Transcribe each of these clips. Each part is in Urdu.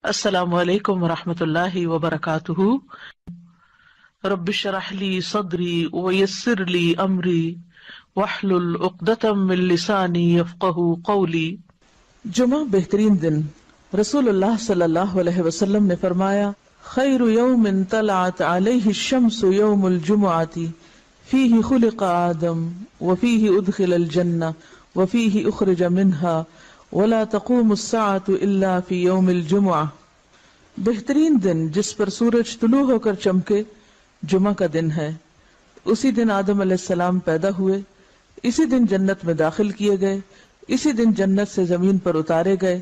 السلام علیکم ورحمۃ اللہ وبرکاتہ۔ رب اشرح لی صدری ویسر لی امری واحلل عقدۃ من لسانی یفقہوا قولی۔ جمعہ بہترین دن۔ رسول اللہ صلی اللہ علیہ وسلم نے فرمایا، خیر یوم طلعت علیہ الشمس یوم الجمعۃ فیہ خلق آدم وفیہ ادخل الجنہ وفیہ اخرج منہا ولا تقوم الساعة الا فی یوم الجمعہ۔ بہترین دن جس پر سورج طلوع ہو کر چمکے جمعہ کا دن ہے۔ اسی دن آدم علیہ السلام پیدا ہوئے، اسی دن جنت میں داخل کیے گئے، اسی دن جنت سے زمین پر اتارے گئے،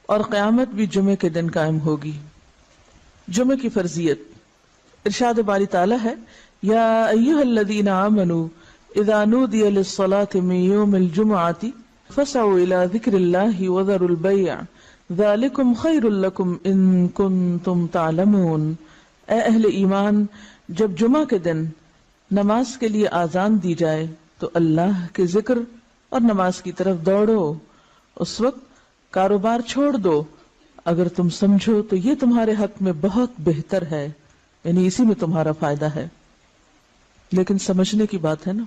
اور قیامت بھی جمعے کے دن قائم ہوگی۔ جمعے کی فرضیت، ارشاد باری تعالی ہے، یا ایھا الذین آمنوا اذا نودی للصلاة من یوم الجمعۃ فسعوا الی ذکر اللہ وذروا البیع ذالکم خیر لکم ان کنتم تعلمون۔ اے اہل ایمان، جب جمعہ کے دن نماز کے لیے آذان دی جائے تو اللہ کے ذکر اور نماز کی طرف دوڑو، اس وقت کاروبار چھوڑ دو، اگر تم سمجھو تو یہ تمہارے حق میں بہت بہتر ہے، یعنی اسی میں تمہارا فائدہ ہے۔ لیکن سمجھنے کی بات ہے نا،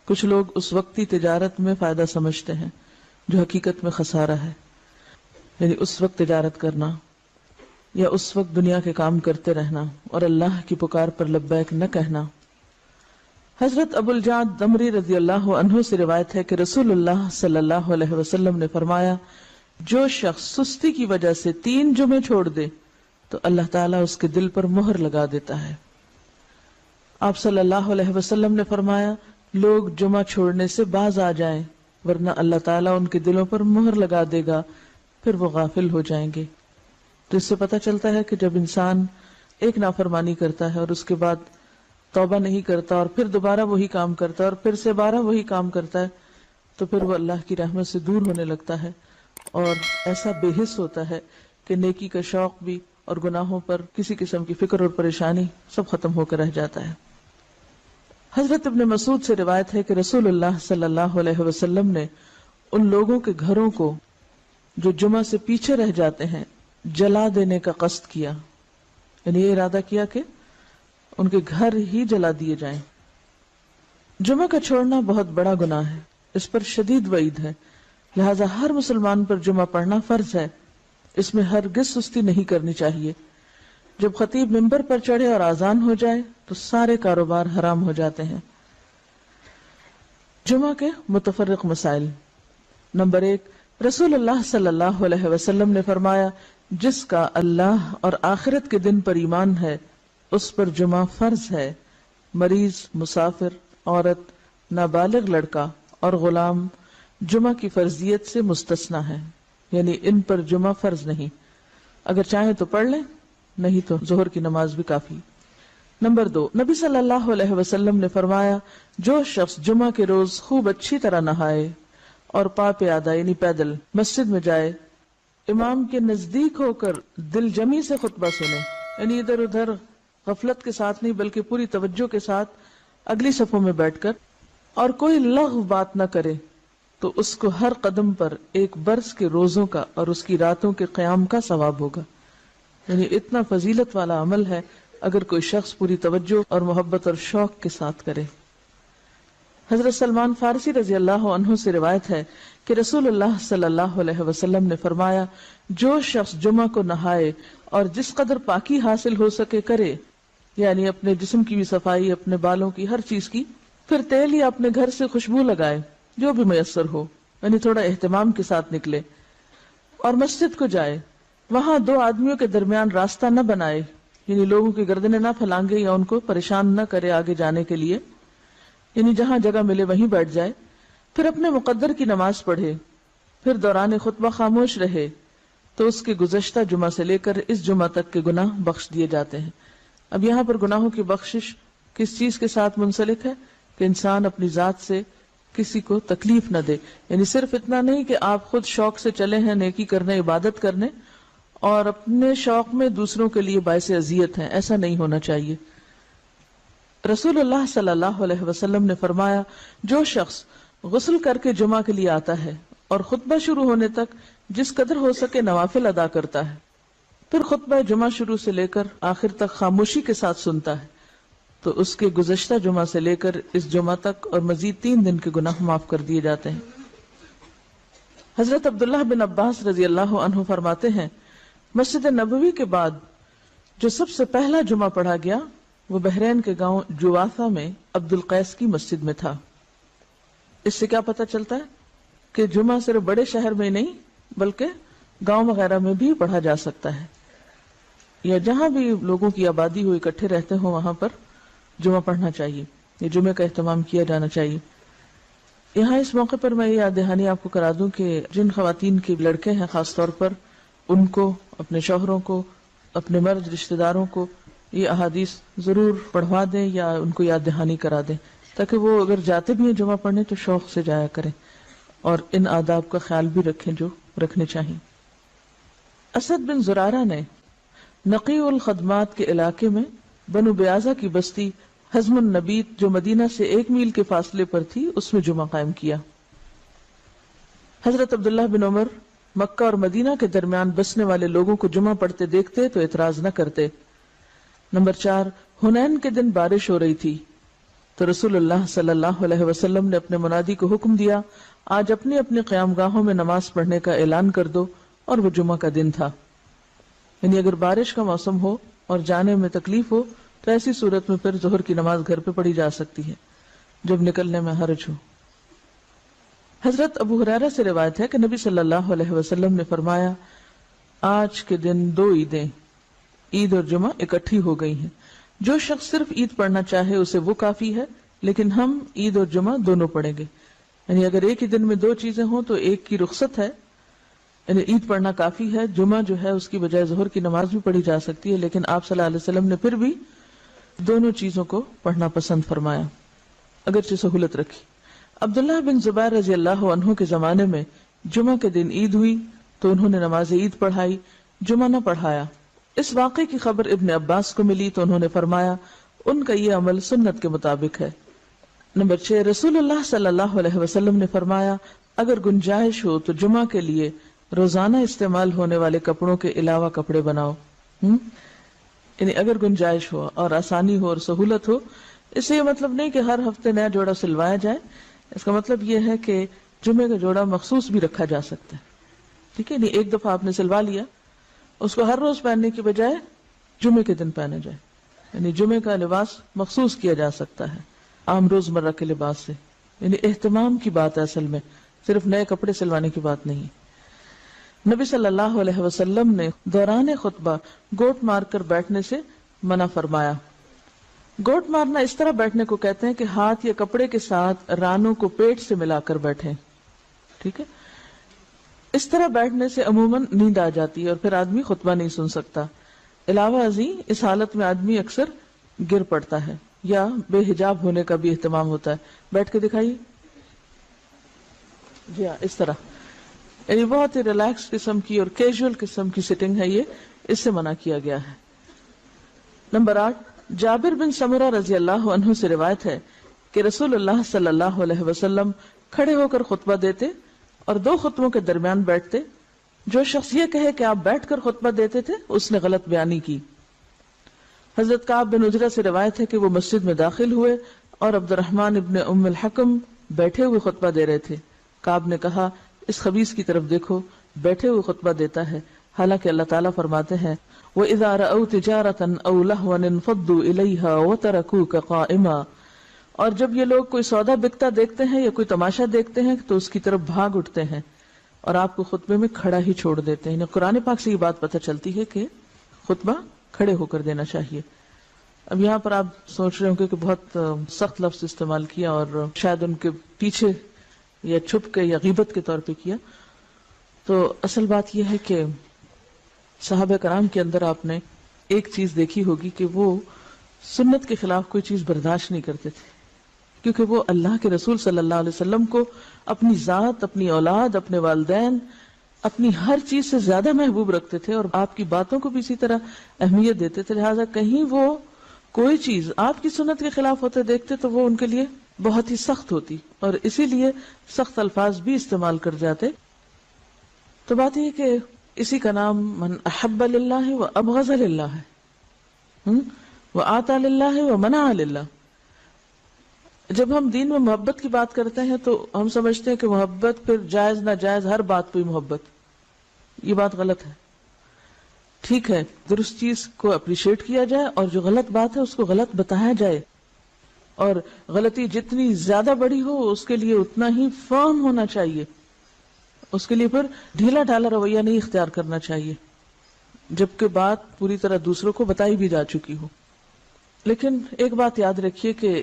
کچھ لوگ اس وقتی تجارت میں فائدہ سمجھتے ہیں جو حقیقت میں خسارہ ہے، یعنی اس وقت تجارت کرنا یا اس وقت دنیا کے کام کرتے رہنا اور اللہ کی پکار پر لبیک نہ کہنا۔ حضرت ابو الجعد دمری رضی اللہ عنہ سے روایت ہے کہ رسول اللہ صلی اللہ علیہ وسلم نے فرمایا، جو شخص سستی کی وجہ سے 3 جمعے چھوڑ دے تو اللہ تعالیٰ اس کے دل پر مہر لگا دیتا ہے۔ آپ صلی اللہ علیہ وسلم نے فرمایا، لوگ جمعہ چھوڑنے سے باز آ جائیں ورنہ اللہ تعالیٰ ان کے دلوں پر مہر لگا دے گا، پھر وہ غافل ہو جائیں گے۔ تو اس سے پتہ چلتا ہے کہ جب انسان ایک نافرمانی کرتا ہے اور اس کے بعد توبہ نہیں کرتا اور پھر دوبارہ وہی کام کرتا ہے اور پھر سے 12 وہی کام کرتا ہے تو پھر وہ اللہ کی رحمت سے دور ہونے لگتا ہے اور ایسا بے حس ہوتا ہے کہ نیکی کا شوق بھی اور گناہوں پر کسی قسم کی فکر اور پریشانی سب ختم ہو کر رہ جاتا ہے۔ حضرت ابن مسعود سے روایت ہے کہ رسول اللہ صلی اللہ علیہ وسلم نے ان لوگوں کے گھروں کو جو جمعہ سے پیچھے رہ جاتے ہیں جلا دینے کا قصد کیا، یعنی یہ ارادہ کیا کہ ان کے گھر ہی جلا دیے جائیں۔ جمعہ کا چھوڑنا بہت بڑا گناہ ہے، اس پر شدید وعید ہے، لہذا ہر مسلمان پر جمعہ پڑھنا فرض ہے، اس میں ہرگز سستی نہیں کرنی چاہیے۔ جب خطیب ممبر پر چڑھے اور آذان ہو جائے تو سارے کاروبار حرام ہو جاتے ہیں۔ جمعہ کے متفرق مسائل۔ نمبر 1، رسول اللہ صلی اللہ علیہ وسلم نے فرمایا، جس کا اللہ اور آخرت کے دن پر ایمان ہے اس پر جمعہ فرض ہے۔ مریض، مسافر، عورت، نابالغ لڑکا اور غلام جمعہ کی فرضیت سے مستثنی ہے، یعنی ان پر جمعہ فرض نہیں، اگر چاہیں تو پڑھ لیں، نہیں تو ظہر کی نماز بھی کافی۔ نمبر 2، نبی صلی اللہ علیہ وسلم نے فرمایا، جو شخص جمعہ کے روز خوب اچھی طرح نہائے اور پا پیادہ یعنی پیدل مسجد میں جائے، امام کے نزدیک ہو کر دل جمی سے خطبہ سنے، یعنی ادھر ادھر غفلت کے ساتھ نہیں بلکہ پوری توجہ کے ساتھ اگلی صفوں میں بیٹھ کر، اور کوئی لغو بات نہ کرے، تو اس کو ہر قدم پر 1 برس کے روزوں کا اور اس کی راتوں کے قیام کا ثواب ہوگا، یعنی اتنا فضیلت والا عمل ہے اگر کوئی شخص پوری توجہ اور محبت اور شوق کے ساتھ کرے۔ حضرت سلمان فارسی رضی اللہ عنہ سے روایت ہے کہ رسول اللہ صلی اللہ علیہ وسلم نے فرمایا، جو شخص جمعہ کو نہائے اور جس قدر پاکی حاصل ہو سکے کرے، یعنی اپنے جسم کی بھی صفائی، اپنے بالوں کی، ہر چیز کی، پھر تیل یا اپنے گھر سے خوشبو لگائے جو بھی میسر ہو، یعنی تھوڑا اہتمام کے ساتھ نکلے، اور مسجد کو جائے، وہاں 2 آدمیوں کے درمیان راستہ نہ بنائے، یعنی لوگوں کی گردنیں نہ پھلانگے یا ان کو پریشان نہ کرے آگے جانے کے لیے، یعنی جہاں جگہ ملے وہیں بیٹھ جائے، پھر اپنے مقدر کی نماز پڑھے، پھر دوران خطبہ خاموش رہے، تو اس کے گزشتہ جمعہ سے لے کر اس جمعہ تک کے گناہ بخش دیے جاتے ہیں۔ اب یہاں پر گناہوں کی بخشش کس چیز کے ساتھ منسلک ہے کہ انسان اپنی ذات سے کسی کو تکلیف نہ دے، یعنی صرف اتنا نہیں کہ آپ خود شوق سے چلے ہیں نیکی کرنے، عبادت کرنے، اور اپنے شوق میں دوسروں کے لیے باعث اذیت ہیں، ایسا نہیں ہونا چاہیے۔ رسول اللہ صلی اللہ علیہ وسلم نے فرمایا، جو شخص غسل کر کے جمعہ کے لیے آتا ہے اور خطبہ شروع ہونے تک جس قدر ہو سکے نوافل ادا کرتا ہے، پھر خطبہ جمعہ شروع سے لے کر آخر تک خاموشی کے ساتھ سنتا ہے تو اس کے گزشتہ جمعہ سے لے کر اس جمعہ تک اور مزید 3 دن کے گناہ معاف کر دیے جاتے ہیں۔ حضرت عبداللہ بن عباس رضی اللہ عنہ فرماتے ہیں مسجد نبوی کے بعد جو سب سے پہلا جمعہ پڑھا گیا وہ بحرین کے گاؤں جوافہ میں عبد القیس کی مسجد میں تھا۔ اس سے کیا پتہ چلتا ہے کہ جمعہ صرف بڑے شہر میں نہیں بلکہ گاؤں وغیرہ میں بھی پڑھا جا سکتا ہے، یا جہاں بھی لوگوں کی آبادی ہو اکٹھے رہتے ہوں وہاں پر جمعہ پڑھنا چاہیے، یہ جمعے کا اہتمام کیا جانا چاہیے۔ یہاں اس موقع پر میں یہ یاد دہانی آپ کو کرا دوں کہ جن خواتین کے لڑکے ہیں خاص طور پر ان کو، اپنے شوہروں کو، اپنے مرد رشتہ داروں کو یہ احادیث ضرور پڑھوا دیں یا ان کو یاد دہانی کرا دیں تاکہ وہ اگر جاتے بھی ہیں جمعہ پڑھنے تو شوق سے جایا کریں اور ان آداب کا خیال بھی رکھیں جو رکھنے چاہیے۔ اسد بن زرارہ نے نقی الخدمات کے علاقے میں بنو بیازہ کی بستی حزم النبیت جو مدینہ سے 1 میل کے فاصلے پر تھی اس میں جمعہ قائم کیا۔ حضرت عبداللہ بن عمر مکہ اور مدینہ کے درمیان بسنے والے لوگوں کو جمعہ پڑھتے دیکھتے تو اعتراض نہ کرتے۔ نمبر 4، حنین کے دن بارش ہو رہی تھی تو رسول اللہ صلی اللہ علیہ وسلم نے اپنے منادی کو حکم دیا آج اپنی اپنی قیام گاہوں میں نماز پڑھنے کا اعلان کر دو، اور وہ جمعہ کا دن تھا۔ یعنی اگر بارش کا موسم ہو اور جانے میں تکلیف ہو تو ایسی صورت میں پھر ظہر کی نماز گھر پہ پڑھی جا سکتی ہے جب نکلنے میں حرج ہو۔ حضرت ابو ہریرہ سے روایت ہے کہ نبی صلی اللہ علیہ وسلم نے فرمایا آج کے دن 2 عیدیں عید اور جمعہ اکٹھی ہو گئی ہیں، جو شخص صرف عید پڑھنا چاہے اسے وہ کافی ہے، لیکن ہم عید اور جمعہ دونوں پڑھیں گے۔ یعنی اگر ایک ہی دن میں 2 چیزیں ہوں تو ایک کی رخصت ہے، یعنی عید پڑھنا کافی ہے، جمعہ جو ہے اس کی بجائے ظہر کی نماز بھی پڑھی جا سکتی ہے، لیکن آپ صلی اللہ علیہ وسلم نے پھر بھی دونوں چیزوں کو پڑھنا پسند فرمایا اگرچہ سہولت رکھی۔ عبداللہ بن زبیر رضی اللہ عنہ کے زمانے میں جمعہ کے دن عید ہوئی تو انہوں نے نماز عید پڑھائی، جمعہ نہ پڑھایا۔ اس واقعے کی خبر ابن عباس کو ملی تو انہوں نے فرمایا ان کا یہ عمل سنت کے مطابق ہے۔ نمبر 6، رسول اللہ صلی اللہ علیہ وسلم نے فرمایا اگر گنجائش ہو تو جمعہ کے لیے روزانہ استعمال ہونے والے کپڑوں کے علاوہ کپڑے بناؤ۔ یعنی اگر گنجائش ہو اور آسانی ہو اور سہولت ہو، اس سے یہ مطلب نہیں کہ ہر ہفتے نیا جوڑا سلوایا جائے، اس کا مطلب یہ ہے کہ جمعے کا جوڑا مخصوص بھی رکھا جا سکتا ہے، ٹھیک ہے، نہیں ایک دفعہ آپ نے سلوا لیا، اس کو ہر روز پہننے کی بجائے جمعے کے دن پہنا جائے، یعنی جمعے کا لباس مخصوص کیا جا سکتا ہے عام روزمرہ کے لباس سے۔ یعنی اہتمام کی بات ہے اصل میں، صرف نئے کپڑے سلوانے کی بات نہیں۔ نبی صلی اللہ علیہ وسلم نے دوران خطبہ گوٹ مار کر بیٹھنے سے منع فرمایا۔ گوٹ مارنا اس طرح بیٹھنے کو کہتے ہیں کہ ہاتھ یا کپڑے کے ساتھ رانوں کو پیٹ سے ملا کر بیٹھیں، ٹھیک ہے۔ اس طرح بیٹھنے سے عموماً نیند آ جاتی ہے اور پھر آدمی خطبہ نہیں سن سکتا۔ علاوہ ازیں اس حالت میں آدمی اکثر گر پڑتا ہے یا بے حجاب ہونے کا بھی اہتمام ہوتا ہے۔ بیٹھ کے دکھائیے، جی ہاں، اس طرح، یعنی بہت ہی ریلیکس قسم کی اور کیجول قسم کی سٹنگ ہے، یہ اس سے منع کیا گیا ہے۔ نمبر 8، جابر بن سمرہ رضی اللہ عنہ سے روایت ہے کہ رسول اللہ صلی اللہ علیہ وسلم کھڑے ہو کر خطبہ دیتے اور 2 خطبوں کے درمیان بیٹھتے۔ جو شخص یہ کہے کہ آپ بیٹھ کر خطبہ دیتے تھے اس نے غلط بیانی کی۔ حضرت کعب بن عجرہ سے روایت ہے کہ وہ مسجد میں داخل ہوئے اور عبد الرحمن ابن ام الحکم بیٹھے ہوئے خطبہ دے رہے تھے۔ کعب نے کہا اس خبیث کی طرف دیکھو، بیٹھے ہوئے خطبہ دیتا ہے، حالانکہ اللہ تعالیٰ فرماتے ہیں وَإِذَا رَأَوْا تِجَارَةً أَوْ لَهْوًا انفضوا إِلَيْهَا وَتَرَكُوكَ قَائِمًا، اور جب یہ لوگ کوئی سودا بکتا دیکھتے ہیں یا کوئی تماشا دیکھتے ہیں تو اس کی طرف بھاگ اٹھتے ہیں اور آپ کو خطبے میں کھڑا ہی چھوڑ دیتے ہیں۔ قرآن پاک سے یہ بات پتہ چلتی ہے کہ خطبہ کھڑے ہو کر دینا چاہیے۔ اب یہاں پر آپ سوچ رہے ہوں کہ بہت سخت لفظ استعمال کیا اور شاید ان کے پیچھے یا چھپ کے یا غیبت کے طور پہ کیا، تو اصل بات یہ ہے کہ صحابہ کرام کے اندر آپ نے ایک چیز دیکھی ہوگی کہ وہ سنت کے خلاف کوئی چیز برداشت نہیں کرتے تھے، کیونکہ وہ اللہ کے رسول صلی اللہ علیہ وسلم کو اپنی ذات، اپنی اولاد، اپنے والدین، اپنی ہر چیز سے زیادہ محبوب رکھتے تھے اور آپ کی باتوں کو بھی اسی طرح اہمیت دیتے تھے، لہٰذا کہیں وہ کوئی چیز آپ کی سنت کے خلاف ہوتے دیکھتے تو وہ ان کے لیے بہت ہی سخت ہوتی اور اسی لیے سخت الفاظ بھی استعمال کر جاتے۔ تو بات یہ کہ اسی کا نام من احب للہ و ابغض للہ ہے، و آتا للہ و منع للہ۔ جب ہم دین میں محبت کی بات کرتے ہیں تو ہم سمجھتے ہیں کہ محبت پھر جائز ناجائز ہر بات پہ محبت، یہ بات غلط ہے۔ ٹھیک ہے، درست چیز کو اپریشیٹ کیا جائے اور جو غلط بات ہے اس کو غلط بتایا جائے، اور غلطی جتنی زیادہ بڑی ہو اس کے لیے اتنا ہی فرم ہونا چاہیے، اس کے لیے پھر ڈھیلا ڈھالا رویہ نہیں اختیار کرنا چاہیے، جبکہ بات پوری طرح دوسروں کو بتائی بھی جا چکی ہو۔ لیکن ایک بات یاد رکھیے کہ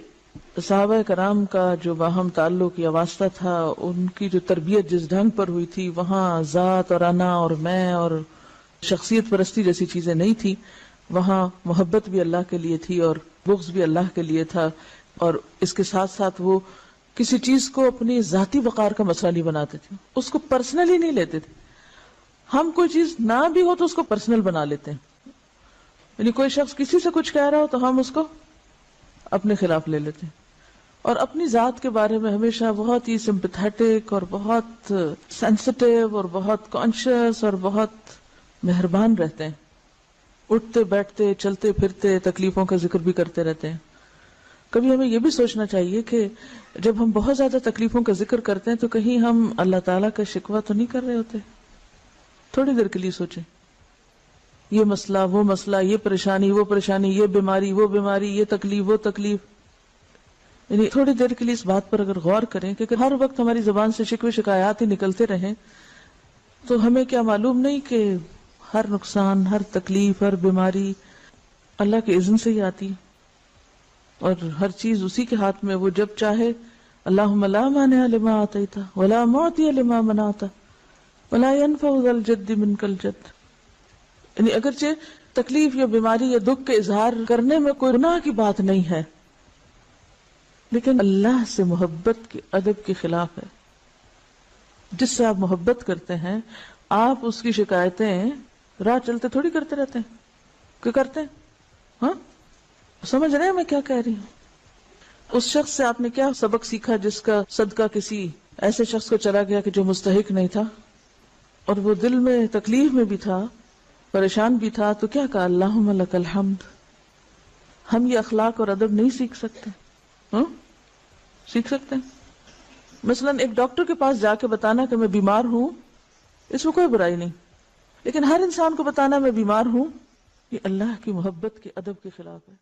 صحابہ کرام کا جو باہم تعلق یا واسطہ تھا، ان کی جو تربیت جس ڈھنگ پر ہوئی تھی، وہاں ذات اور انا اور میں اور شخصیت پرستی جیسی چیزیں نہیں تھی، وہاں محبت بھی اللہ کے لیے تھی اور بغض بھی اللہ کے لیے تھا، اور اس کے ساتھ ساتھ وہ کسی چیز کو اپنی ذاتی وقار کا مسئلہ نہیں بناتے تھے، اس کو پرسنلی نہیں لیتے تھے۔ ہم کوئی چیز نہ بھی ہو تو اس کو پرسنل بنا لیتے ہیں، یعنی کوئی شخص کسی سے کچھ کہہ رہا ہو تو ہم اس کو اپنے خلاف لے لیتے ہیں، اور اپنی ذات کے بارے میں ہمیشہ بہت ہی سمپیتھیٹک اور بہت سینسٹیو اور بہت کانشیس اور بہت مہربان رہتے ہیں، اٹھتے بیٹھتے چلتے پھرتے تکلیفوں کا ذکر بھی کرتے رہتے ہیں۔ کبھی ہمیں یہ بھی سوچنا چاہیے کہ جب ہم بہت زیادہ تکلیفوں کا ذکر کرتے ہیں تو کہیں ہم اللہ تعالیٰ کا شکوہ تو نہیں کر رہے ہوتے؟ تھوڑی دیر کے لیے سوچیں، یہ مسئلہ وہ مسئلہ، یہ پریشانی وہ پریشانی، یہ بیماری وہ بیماری، یہ تکلیف وہ تکلیف، یعنی تھوڑی دیر کے لیے اس بات پر اگر غور کریں کہ ہر وقت ہماری زبان سے شکوے شکایات ہی نکلتے رہیں تو ہمیں کیا معلوم نہیں کہ ہر نقصان، ہر تکلیف، ہر بیماری اللہ کے اذن سے ہی آتی ہے، اور ہر چیز اسی کے ہاتھ میں، وہ جب چاہے۔ اللہم لا مانع لما اعطیت ولا معطی لما منعت ولا ينفع ذا الجد منک الجد۔ یعنی اگرچہ تکلیف یا بیماری یا دکھ کے اظہار کرنے میں کوئی گناہ کی بات نہیں ہے، لیکن اللہ سے محبت کے ادب کے خلاف ہے۔ جس سے آپ محبت کرتے ہیں آپ اس کی شکایتیں راہ چلتے تھوڑی کرتے رہتے ہیں، کیوں کرتے ہیں؟ ہاں، سمجھ رہے ہیں میں کیا کہہ رہی ہوں؟ اس شخص سے آپ نے کیا سبق سیکھا جس کا صدقہ کسی ایسے شخص کو چلا گیا کہ جو مستحق نہیں تھا، اور وہ دل میں تکلیف میں بھی تھا، پریشان بھی تھا، تو کیا کہا؟ اللہم لک الحمد۔ ہم یہ اخلاق اور ادب نہیں سیکھ سکتے؟ ہاں سیکھ سکتے ہیں۔ مثلا ایک ڈاکٹر کے پاس جا کے بتانا کہ میں بیمار ہوں، اس میں کوئی برائی نہیں، لیکن ہر انسان کو بتانا میں بیمار ہوں، یہ اللہ کی محبت کے ادب کے خلاف ہے۔